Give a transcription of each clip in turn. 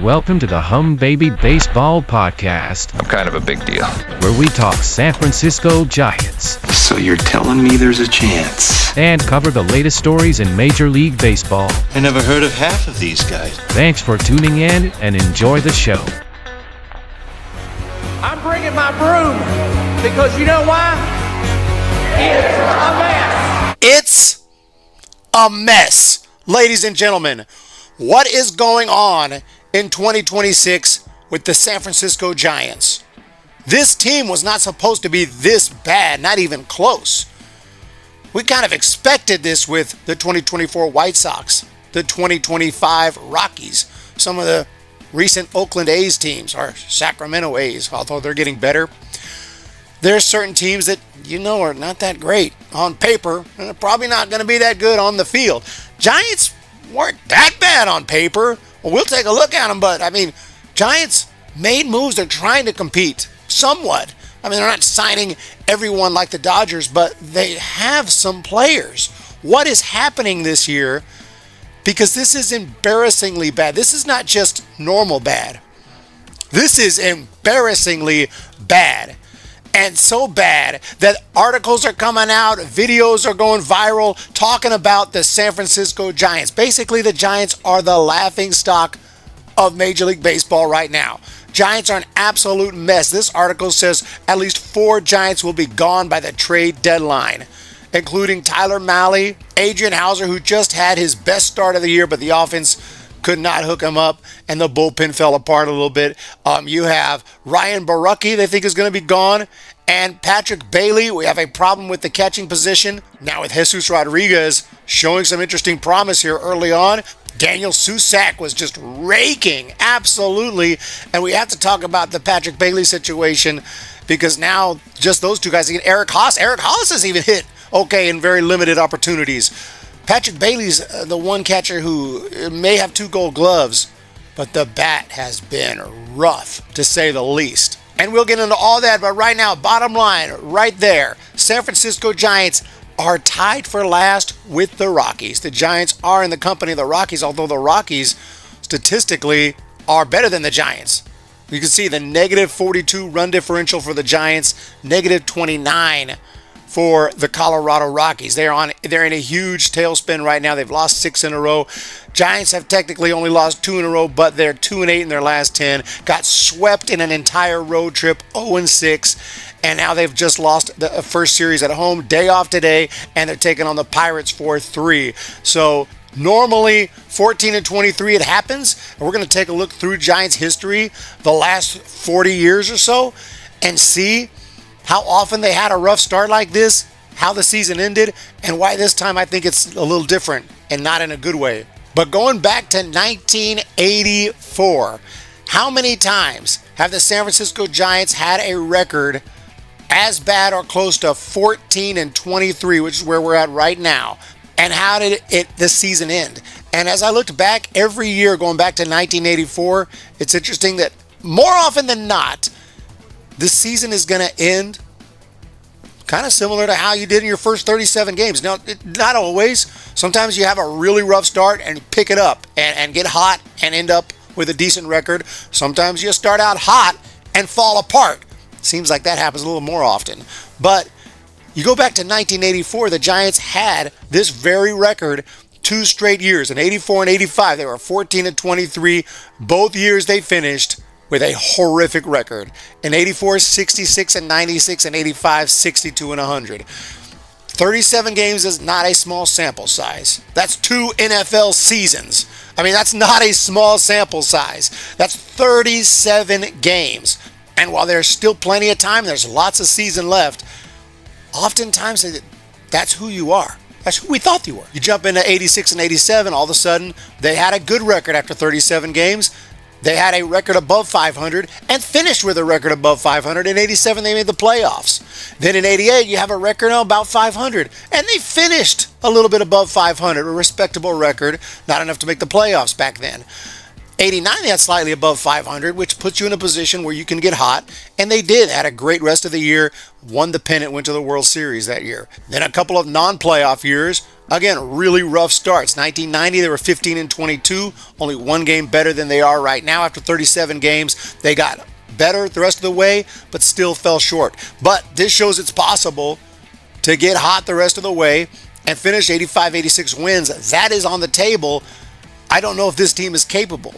Welcome to the Hum Baby Baseball Podcast. I'm kind of a big deal. Where we talk San Francisco Giants. So you're telling me there's a chance? And cover the latest stories in Major League Baseball. I never heard of half of these guys. Thanks for tuning in and enjoy the show. I'm bringing my broom because you know why? It's a mess. It's a mess. Ladies and gentlemen, what is going on in 2026 with the San Francisco Giants? This team was not supposed to be this bad, not even close. We kind of expected this with the 2024 White Sox, the 2025 Rockies, some of the recent Oakland A's teams, or Sacramento A's, although they're getting better. There's certain teams that are not that great on paper, and they're probably not going to be that good on the field. Giants weren't that bad on paper. Well, we'll take a look at them, but Giants made moves. They're trying to compete somewhat. They're not signing everyone like the Dodgers, but they have some players. What is happening this year? Because this is embarrassingly bad. This is not just normal bad. This is embarrassingly bad. And so bad that articles are coming out, videos are going viral talking about the San Francisco Giants. Basically, the Giants are the laughingstock of Major League Baseball right now. Giants are an absolute mess. This article says at least 4 Giants will be gone by the trade deadline, including Tyler Mahle, Adrian Houser, who just had his best start of the year, but the offense could not hook him up, and the bullpen fell apart a little bit. You have Ryan Borucki, they think is going to be gone, and Patrick Bailey. We have a problem with the catching position. Now with Jesus Rodriguez showing some interesting promise here early on. Daniel Susac was just raking, absolutely. And we have to talk about the Patrick Bailey situation because now just those two guys, Eric Haas has even hit okay in very limited opportunities. Patrick Bailey's the one catcher who may have 2 gold gloves, but the bat has been rough, to say the least. And we'll get into all that, but right now, bottom line, right there, San Francisco Giants are tied for last with the Rockies. The Giants are in the company of the Rockies, although the Rockies statistically are better than the Giants. You can see the negative 42 run differential for the Giants, negative 29 for the Colorado Rockies. They're in a huge tailspin right now. They've lost 6 in a row. Giants have technically only lost 2 in a row, but they're 2-8 in their last 10. Got swept in an entire road trip, 0-6. And now they've just lost the first series at home, day off today, and they're taking on the Pirates 4-3. So normally 14-23 it happens, and we're going to take a look through Giants history the last 40 years or so and see how often they had a rough start like this, how the season ended, and why this time I think it's a little different and not in a good way. But going back to 1984, how many times have the San Francisco Giants had a record as bad or close to 14-23, which is where we're at right now? And how did this season end? And as I looked back every year going back to 1984, it's interesting that more often than not, this season is going to end kind of similar to how you did in your first 37 games. Now, not always. Sometimes you have a really rough start and pick it up and get hot and end up with a decent record. Sometimes you start out hot and fall apart. Seems like that happens a little more often. But you go back to 1984, the Giants had this very record 2 straight years. In 84 and 85, they were 14-23. Both years they finished with a horrific record. In 84, 66-96, and 85, 62-100. 37 games is not a small sample size. That's 2 NFL seasons. That's not a small sample size. That's 37 games. And while there's still plenty of time, there's lots of season left, oftentimes that's who you are. That's who we thought you were. You jump into 86 and 87, all of a sudden, they had a good record after 37 games. They had a record above 500 and finished with a record above 500. In 87, they made the playoffs. Then in 88, you have a record about 500. And they finished a little bit above 500, a respectable record, not enough to make the playoffs back then. '89, they had slightly above 500, which puts you in a position where you can get hot. And they did. Had a great rest of the year. Won the pennant, went to the World Series that year. Then a couple of non-playoff years. Again, really rough starts. 1990, they were 15-22, only one game better than they are right now. After 37 games, they got better the rest of the way, but still fell short. But this shows it's possible to get hot the rest of the way and finish 85, 86 wins. That is on the table. I don't know if this team is capable,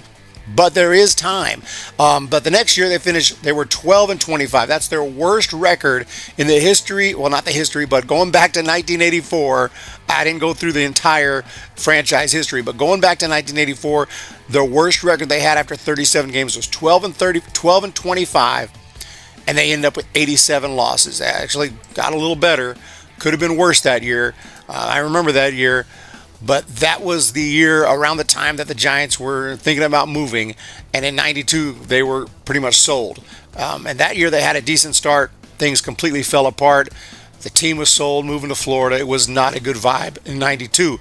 but there is time. But the next year they were 12-25. That's their worst record in the history. Well, not the history, but going back to 1984. I didn't go through the entire franchise history, but going back to 1984, the worst record they had after 37 games was 12-25, and they ended up with 87 losses. They actually got a little better. Could have been worse that year. I remember that year. But that was the year around the time that the Giants were thinking about moving. And in 92, they were pretty much sold. And that year they had a decent start. Things completely fell apart. The team was sold, moving to Florida. It was not a good vibe in 92.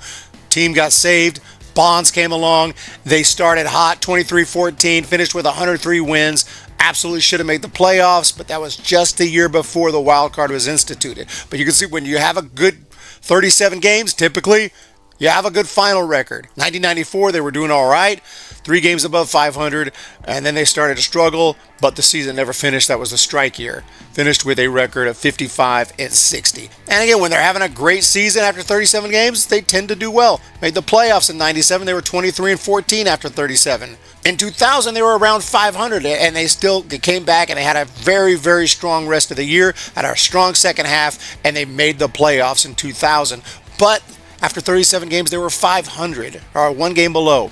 Team got saved. Bonds came along. They started hot, 23-14, finished with 103 wins. Absolutely should have made the playoffs, but that was just the year before the wild card was instituted. But you can see when you have a good 37 games, typically, you have a good final record. 1994, they were doing all right. 3 games above 500, and then they started to struggle, but the season never finished. That was the strike year. Finished with a record of 55-60. And again, when they're having a great season after 37 games, they tend to do well. Made the playoffs in 97. They were 23-14 after 37. In 2000, they were around 500, and they came back, and they had a very, very strong rest of the year, had a strong second half, and they made the playoffs in 2000. But after 37 games, they were 500, or one game below.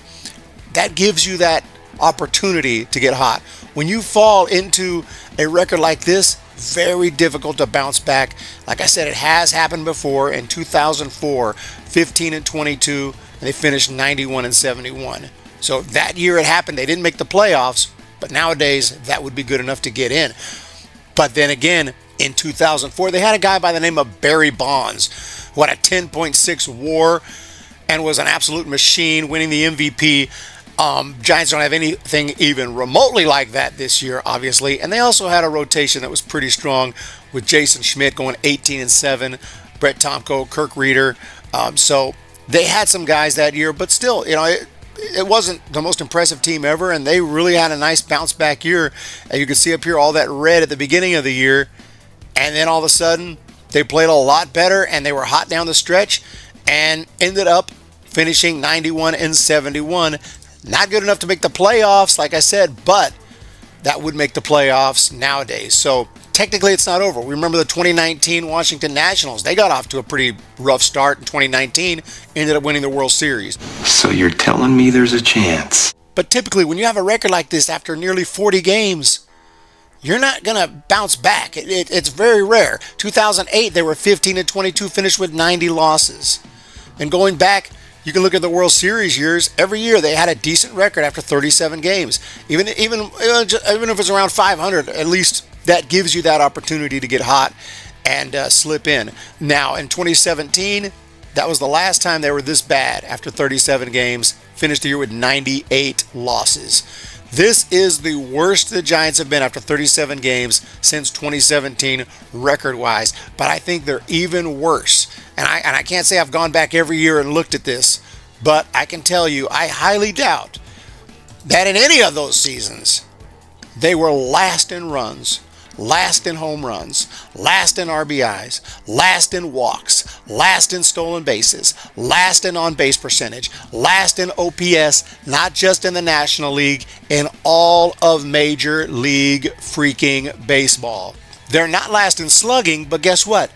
That gives you that opportunity to get hot. When you fall into a record like this, very difficult to bounce back. Like I said, it has happened before. In 2004, 15-22, and they finished 91-71. So that year it happened. They didn't make the playoffs, but nowadays that would be good enough to get in. But then again, in 2004, they had a guy by the name of Barry Bonds, who had a 10.6 WAR and was an absolute machine, winning the MVP. Giants don't have anything even remotely like that this year, obviously. And they also had a rotation that was pretty strong with Jason Schmidt going 18-7, Brett Tomko, Kirk Reeder. So they had some guys that year, but still, it wasn't the most impressive team ever, and they really had a nice bounce back year. And you can see up here all that red at the beginning of the year, and then all of a sudden they played a lot better, and they were hot down the stretch, and ended up finishing 91-71. Not good enough to make the playoffs, like I said, but that would make the playoffs nowadays. So technically it's not over. We remember the 2019 Washington Nationals. They got off to a pretty rough start in 2019, ended up winning the World Series. So you're telling me there's a chance? But typically when you have a record like this after nearly 40 games, you're not going to bounce back. It's very rare. 2008, they were 15-22, finished with 90 losses. And going back, you can look at the World Series years. Every year they had a decent record after 37 games. Even if it's around 500, at least that gives you that opportunity to get hot and slip in. Now, in 2017, that was the last time they were this bad after 37 games. Finished the year with 98 losses. This is the worst the Giants have been after 37 games since 2017 record-wise. But I think they're even worse. And I can't say I've gone back every year and looked at this, but I can tell you I highly doubt that in any of those seasons they were last in runs, last in home runs, last in RBIs, last in walks, last in stolen bases, last in on-base percentage, last in OPS, not just in the National League, in all of Major League freaking baseball. They're not last in slugging, but guess what?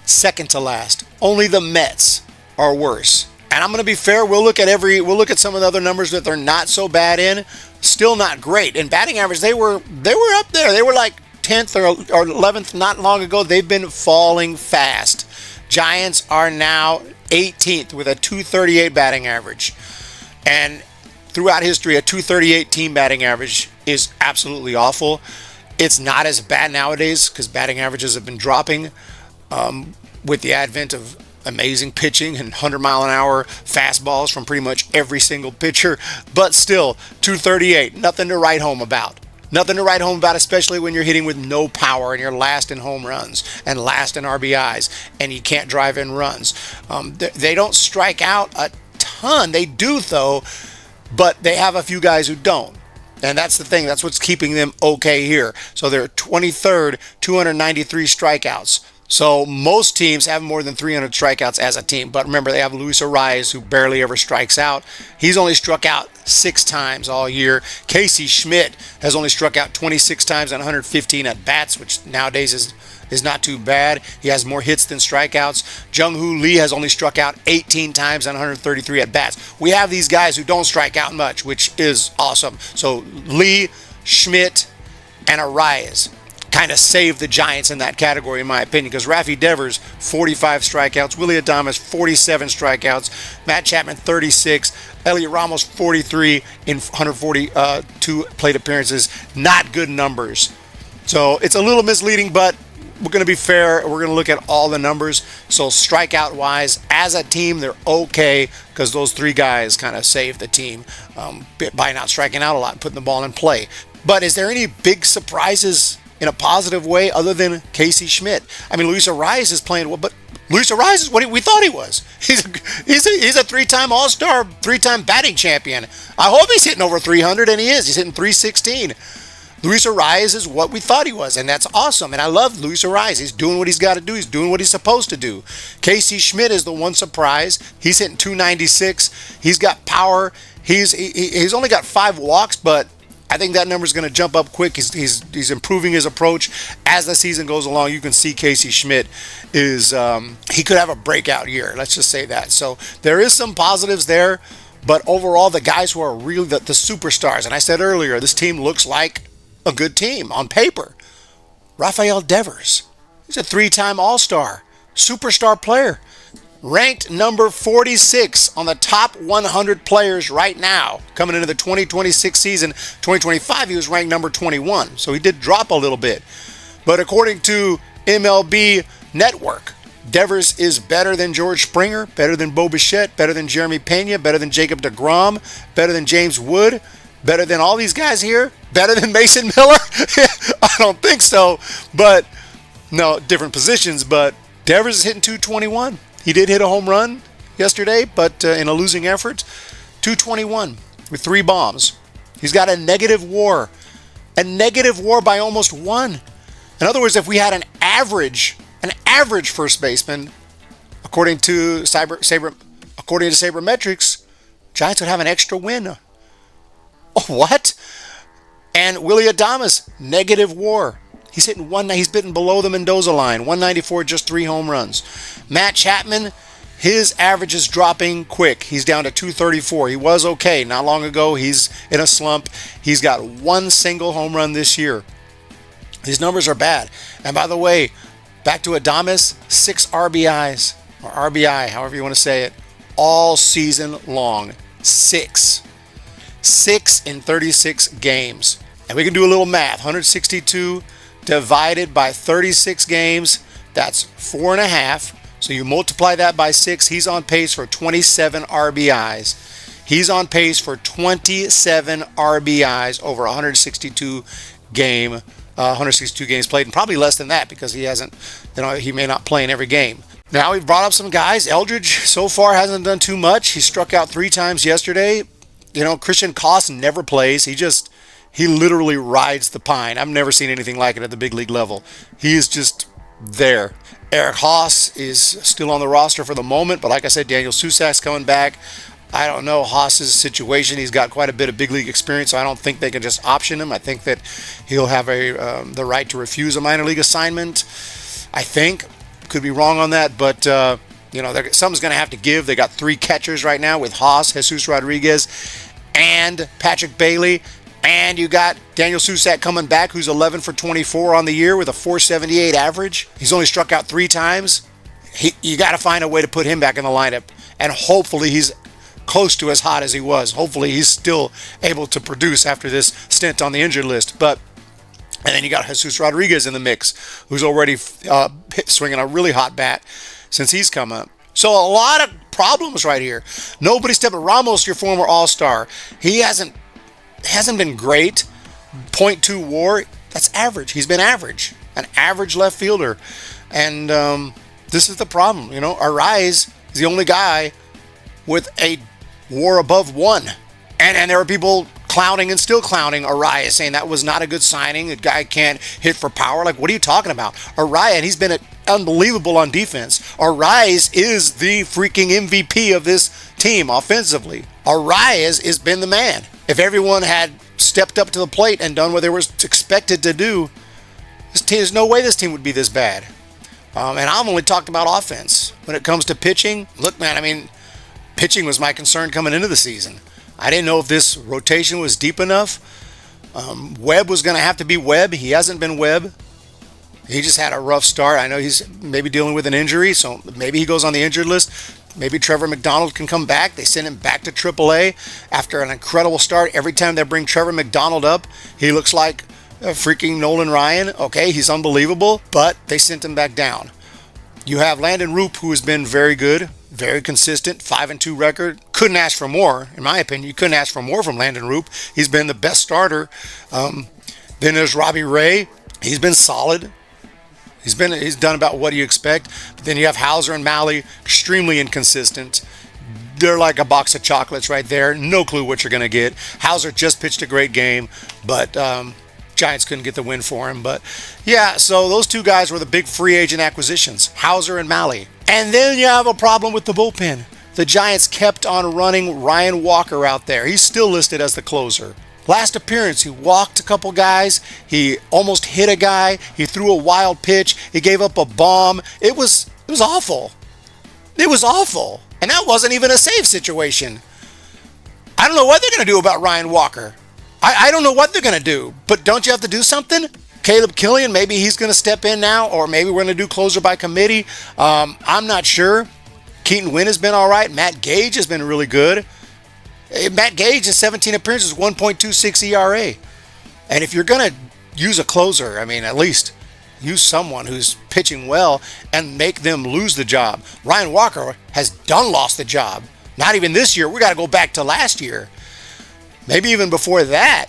Second to last. Only the Mets are worse. And I'm going to be fair. We'll look at some of the other numbers that they're not so bad in. Still not great. In batting average, they were up there. They were like 10th or 11th not long ago. They've been falling fast. Giants are now 18th with a 238 batting average. And throughout history, a 238 team batting average is absolutely awful. It's not as bad nowadays because batting averages have been dropping with the advent of amazing pitching and 100-mile-an-hour fastballs from pretty much every single pitcher, but still, 238, nothing to write home about. Nothing to write home about, especially when you're hitting with no power and you're last in home runs and last in RBIs and you can't drive in runs. They don't strike out a ton. They do, though, but they have a few guys who don't. And that's the thing. That's what's keeping them okay here. So they're 23rd, 293 strikeouts. So most teams have more than 300 strikeouts as a team. But remember, they have Luis Adames, who barely ever strikes out. He's only struck out 6 times all year. Casey Schmidt has only struck out 26 times on 115 at-bats, which nowadays is not too bad. He has more hits than strikeouts. Jung-Hoo Lee has only struck out 18 times on 133 at-bats. We have these guys who don't strike out much, which is awesome. So Lee, Schmidt, and Arias kind of saved the Giants in that category, in my opinion, because Rafael Devers, 45 strikeouts, Willy Adames, 47 strikeouts, Matt Chapman, 36, Elliot Ramos, 43 in 142 plate appearances. Not good numbers. So it's a little misleading, but we're going to be fair. We're going to look at all the numbers. So strikeout-wise, as a team, they're okay because those 3 guys kind of saved the team by not striking out a lot and putting the ball in play. But is there any big surprises in a positive way other than Casey Schmidt? I mean, Luis Adames is playing well, but Luis Adames is what we thought he was. He's a 3-time All-Star, 3-time batting champion. I hope he's hitting over 300, and he is. He's hitting 316. Luis Adames is what we thought he was, and that's awesome. And I love Luis Adames. He's doing what he's got to do. He's doing what he's supposed to do. Casey Schmidt is the one surprise. He's hitting 296. He's got power. He's only got 5 walks, but I think that number is going to jump up quick. He's improving his approach as the season goes along. You can see Casey Schmidt is he could have a breakout year. Let's just say that. So there is some positives there, but overall, the guys who are really the superstars, and I said earlier, this team looks like a good team on paper. Rafael Devers, he's a 3-time All-Star, superstar player, ranked number 46 on the top 100 players right now. Coming into the 2026 season, 2025, he was ranked number 21. So he did drop a little bit. But according to MLB Network, Devers is better than George Springer, better than Bo Bichette, better than Jeremy Pena, better than Jacob deGrom, better than James Wood, better than all these guys here, better than Mason Miller. I don't think so. But, no, different positions. But Devers is hitting 221. He did hit a home run yesterday, but in a losing effort, 221 with 3 bombs. He's got a negative WAR by almost 1. In other words, if we had an average first baseman, according to Sabermetrics, Giants would have an extra win. Oh, what? And Willy Adames, negative WAR. He's hitting he's hitting below the Mendoza line, 194, just 3 home runs. Matt Chapman, his average is dropping quick. He's down to 234. He was okay not long ago. He's in a slump. He's got 1 single home run this year. These numbers are bad. And by the way, back to Adames, 6 RBIs, or RBI, however you want to say it, all season long. 6 in 36 games. And we can do a little math. 162 divided by 36 games, that's 4.5. So you multiply that by 6, he's on pace for 27 RBIs. He's on pace for 27 RBIs over 162 games played, and probably less than that because he may not play in every game. Now we've brought up some guys. Eldridge so far hasn't done too much. He struck out 3 times yesterday. Christian Koss never plays. He literally rides the pine. I've never seen anything like it at the big league level. He is just there. Eric Haas is still on the roster for the moment, but like I said, Daniel Susak's coming back. I don't know Haas's situation. He's got quite a bit of big league experience, so I don't think they can just option him. I think that he'll have the right to refuse a minor league assignment. I think. Could be wrong on that, but something's going to have to give. They got 3 catchers right now with Haas, Jesus Rodriguez, and Patrick Bailey. And you got Daniel Susak coming back, who's 11 for 24 on the year with a 478 average. He's only struck out 3 times. You got to find a way to put him back in the lineup. And hopefully he's close to as hot as he was. Hopefully he's still able to produce after this stint on the injured list. And then you got Jesus Rodriguez in the mix, who's already swinging a really hot bat since he's come up. So a lot of problems right here. Nobody stepped up. Ramos, your former All-Star, he hasn't been great. .2 WAR, that's average. He's been average, an average left fielder, and this is the problem. You know, Arraez is the only guy with a WAR above 1, and there are people clowning and still clowning Arraez, saying that was not a good signing. The guy can't hit for power. Like, what are you talking about? Arraez, he's been unbelievable on defense. Arraez is the freaking MVP of this team offensively. Arraez has been the man. If everyone had stepped up to the plate and done what they were expected to do, there's no way this team would be this bad. And I've only talked about offense. When it comes to pitching, look, man, I mean, pitching was my concern coming into the season. I didn't know if this rotation was deep enough. Webb was going to have to be Webb. He hasn't been Webb. He just had a rough start. I know he's maybe dealing with an injury, so maybe he goes on the injured list. Maybe Trevor McDonald can come back. They send him back to AAA after an incredible start. Every time they bring Trevor McDonald up, he looks like a freaking Nolan Ryan. Okay, he's unbelievable, but they sent him back down. You have Landon Roop, who has been very good, very consistent, 5-2 record. Couldn't ask for more, in my opinion. You couldn't ask for more from Landon Roop. He's been the best starter. Then there's Robbie Ray. He's been solid. He's done about what you expect. But then you have Hauser and Malley, extremely inconsistent. They're like a box of chocolates right there. No clue what you're going to get. Hauser just pitched a great game, but Giants couldn't get the win for him. But yeah, so those two guys were the big free agent acquisitions, Hauser and Malley. And then you have a problem with the bullpen. The Giants kept on running Ryan Walker out there. He's still listed as the closer. Last appearance, he walked a couple guys. He almost hit a guy. He threw a wild pitch. He gave up a bomb. It was awful. It was awful. And that wasn't even a save situation. I don't know what they're going to do about Ryan Walker. I don't know what they're going to do. But don't you have to do something? Caleb Killian, maybe he's going to step in now, or maybe we're going to do closer by committee. I'm not sure. Keaton Wynn has been all right. Matt Gage has been really good. Matt Gage in 17 appearances, 1.26 ERA. And if you're going to use a closer, I mean, at least use someone who's pitching well and make them lose the job. Ryan Walker has lost the job. Not even this year. We got to go back to last year. Maybe even before that.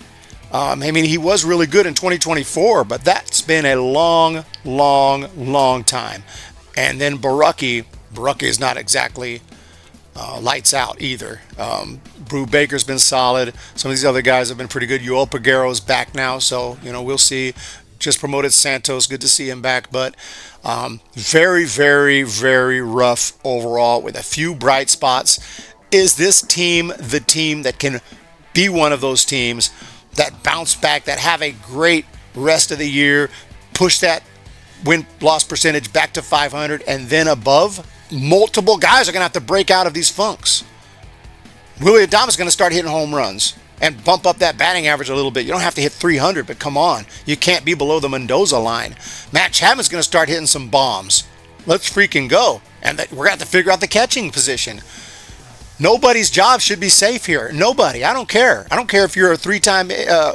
I mean, he was really good in 2024, but that's been a long, long, long time. And then Baraki is not exactly lights out either. Brew Baker's been solid. Some of these other guys have been pretty good. Yoel Peguero's back now, so we'll see. Just promoted Santos. Good to see him back, but very, very, very rough overall with a few bright spots. Is this team the team that can be one of those teams that bounce back, that have a great rest of the year, push that win-loss percentage back to 500 and then above? Multiple guys are going to have to break out of these funks. Willy Adames is going to start hitting home runs and bump up that batting average a little bit. You don't have to hit 300, but come on. You can't be below the Mendoza line. Matt Chapman's going to start hitting some bombs. Let's freaking go. And we're going to have to figure out the catching position. Nobody's job should be safe here. Nobody. I don't care. I don't care if you're a 3-time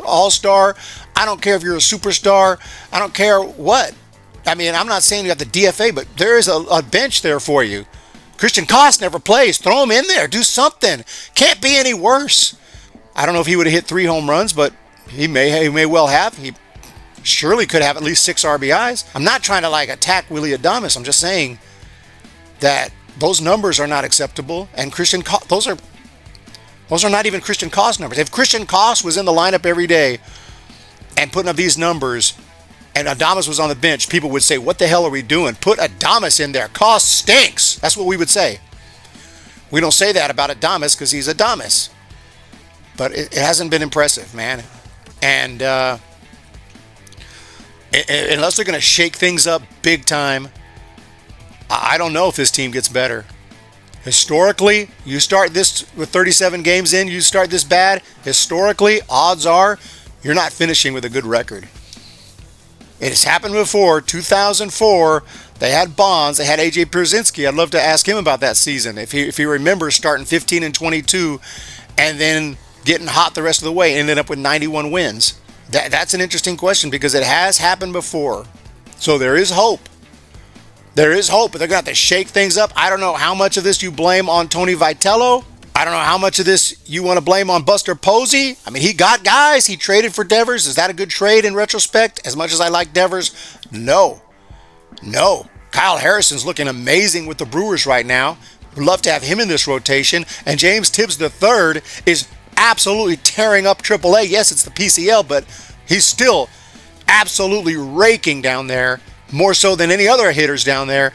All-Star. I don't care if you're a superstar. I don't care what. I mean, I'm not saying you have the DFA, but there is a bench there for you. Christian Koss never plays. Throw him in there. Do something. Can't be any worse. I don't know if he would have hit 3 home runs, but he may well have. He surely could have at least 6 RBIs. I'm not trying to attack Willy Adames. I'm just saying that those numbers are not acceptable, and those are not even Christian Koss numbers. If Christian Koss was in the lineup every day and putting up these numbers, and Adames was on the bench, people would say, what the hell are we doing? Put Adames in there. Koss stinks. That's what we would say. We don't say that about Adames because he's Adames. But it hasn't been impressive, man. And unless they're going to shake things up big time, I don't know if this team gets better. Historically, you start this with 37 games in, you start this bad, historically, odds are you're not finishing with a good record. It has happened before. 2004, they had Bonds, they had A.J. Pierzynski. I'd love to ask him about that season. If he remembers starting 15-22 and then getting hot the rest of the way, ended up with 91 wins. That's an interesting question because it has happened before. So there is hope. There is hope, but they're going to have to shake things up. I don't know how much of this you blame on Tony Vitello. I don't know how much of this you want to blame on Buster Posey. I mean, he got guys. He traded for Devers. Is that a good trade in retrospect? As much as I like Devers, no. Kyle Harrison's looking amazing with the Brewers right now. We'd love to have him in this rotation. And James Tibbs III is absolutely tearing up AAA. Yes, it's the PCL, but he's still absolutely raking down there, more so than any other hitters down there.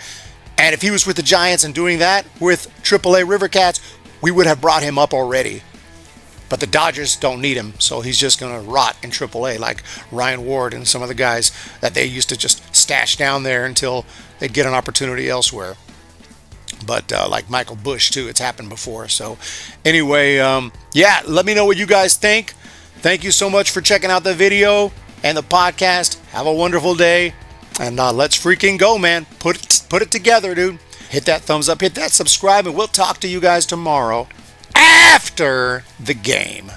And if he was with the Giants and doing that with AAA River Cats, we would have brought him up already. But the Dodgers don't need him, so he's just going to rot in AAA like Ryan Ward and some of the guys that they used to just stash down there until they'd get an opportunity elsewhere. But like Michael Bush, too, it's happened before. So anyway, yeah, let me know what you guys think. Thank you so much for checking out the video and the podcast. Have a wonderful day. And let's freaking go, man. Put it together, dude. Hit that thumbs up, hit that subscribe, and we'll talk to you guys tomorrow after the game.